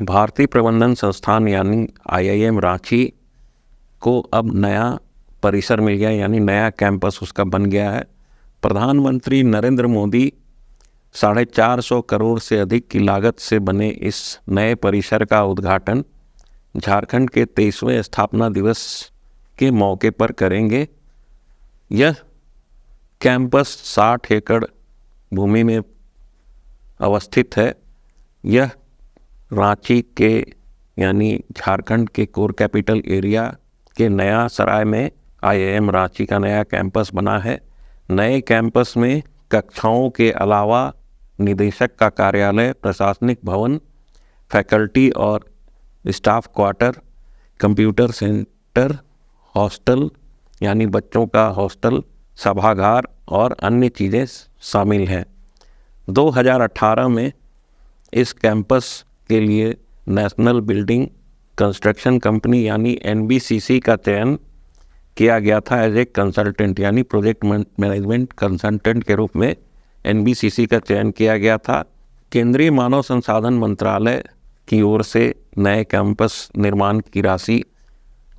भारतीय प्रबंधन संस्थान यानी IIM रांची को अब नया परिसर मिल गया, यानी नया कैंपस उसका बन गया है। प्रधानमंत्री नरेंद्र मोदी 450 करोड़ से अधिक की लागत से बने इस नए परिसर का उद्घाटन झारखंड के 23वें स्थापना दिवस के मौके पर करेंगे। यह कैंपस 60 एकड़ भूमि में अवस्थित है। यह रांची के यानी झारखंड के कोर कैपिटल एरिया के नया सराय में IIM रांची का नया कैंपस बना है। नए कैंपस में कक्षाओं के अलावा निदेशक का कार्यालय, प्रशासनिक भवन, फैकल्टी और staff quarter, computer centre, hostel यानी बच्चों का हॉस्टल, सभागार और अन्य चीज़ें शामिल हैं। 2018 में इस कैंपस के लिए नेशनल बिल्डिंग कंस्ट्रक्शन कंपनी यानी NBCC का चयन किया गया था एज ए कंसल्टेंट, यानी प्रोजेक्ट मैनेजमेंट कंसल्टेंट के रूप में NBCC का चयन किया गया था। केंद्रीय मानव संसाधन मंत्रालय की ओर से नए कैंपस निर्माण की राशि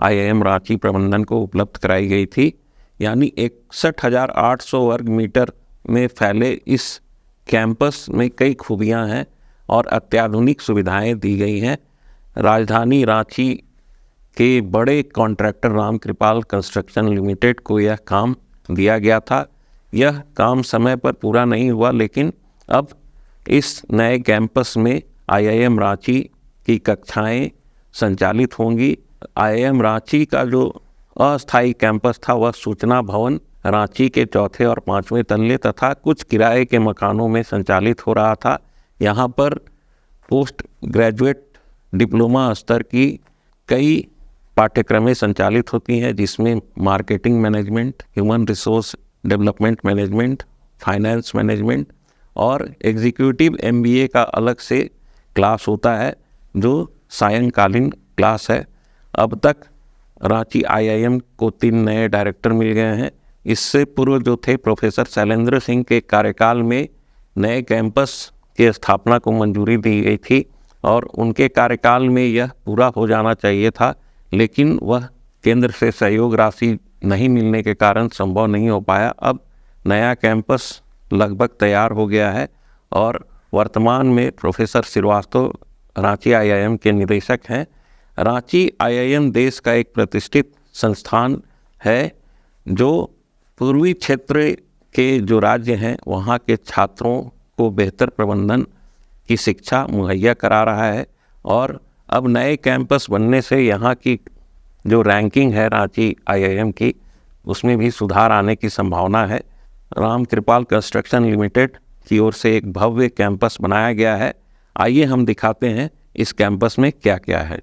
IIM रांची प्रबंधन को उपलब्ध कराई गई थी। यानी 61,800 वर्ग मीटर में फैले इस कैंपस में कई खूबियां हैं और अत्याधुनिक सुविधाएं दी गई हैं। राजधानी रांची के बड़े कॉन्ट्रैक्टर रामकृपाल कंस्ट्रक्शन लिमिटेड को यह काम दिया गया था। यह काम समय पर पूरा नहीं हुआ, लेकिन अब इस नए कैंपस में IIM रांची की कक्षाएं संचालित होंगी। IIM रांची का जो अस्थायी कैंपस था वह सूचना भवन रांची के 4थे और 5वें तल्ले तथा कुछ किराए के मकानों में संचालित हो रहा था। यहाँ पर पोस्ट ग्रेजुएट डिप्लोमा स्तर की कई पाठ्यक्रमें संचालित होती हैं, जिसमें marketing management, human resource development management, finance management और एग्जीक्यूटिव MBA का अलग से क्लास होता है जो सायंकालीन क्लास है। अब तक रांची IIM को 3 नए डायरेक्टर मिल गए हैं। इससे पूर्व जो थे प्रोफेसर शैलेंद्र सिंह के कार्यकाल में नए कैंपस की स्थापना को मंजूरी दी गई थी और उनके कार्यकाल में यह पूरा हो जाना चाहिए था, लेकिन वह केंद्र से सहयोग राशि नहीं मिलने के कारण संभव नहीं हो पाया। अब नया कैंपस लगभग तैयार हो गया है और वर्तमान में प्रोफेसर श्रीवास्तव रांची IIM के निदेशक हैं। रांची IIM देश का एक प्रतिष्ठित संस्थान है जो पूर्वी क्षेत्र के जो राज्य हैं वहाँ के छात्रों को बेहतर प्रबंधन की शिक्षा मुहैया करा रहा है और अब नए कैंपस बनने से यहाँ की जो रैंकिंग है रांची IIM की, उसमें भी सुधार आने की संभावना है। रामकृपाल कंस्ट्रक्शन लिमिटेड की ओर से एक भव्य कैंपस बनाया गया है। आइए हम दिखाते हैं इस कैंपस में क्या क्या है।